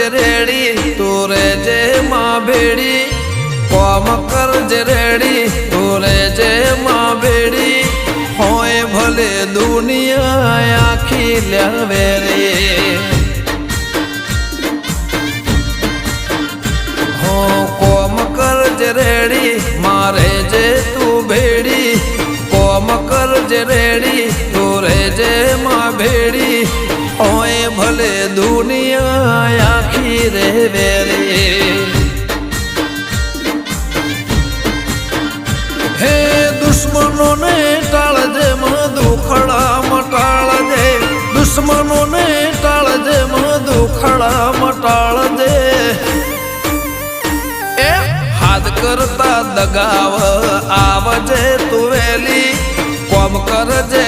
ready તું રેજે માં ભેડી કોમ કરજ રેડી તું રેજે માં ભેડી હોય ભલે દુનિયા આખી લેવે રે હો કોમ કરજ રેડી મારે જે તું ભેડી કોમ કરજ રેડી તું રેજે માં ભેડી હોય ભલે દુનિયા આખી રેવે રે હે દુશ્મનોને ટાળજે દુખડા મટાળજે દુશ્મનોને ટાળજે દુખડા મટાળજે એ હાથ કરતા દગાવ આવજે તું વેલી કોમ કરજે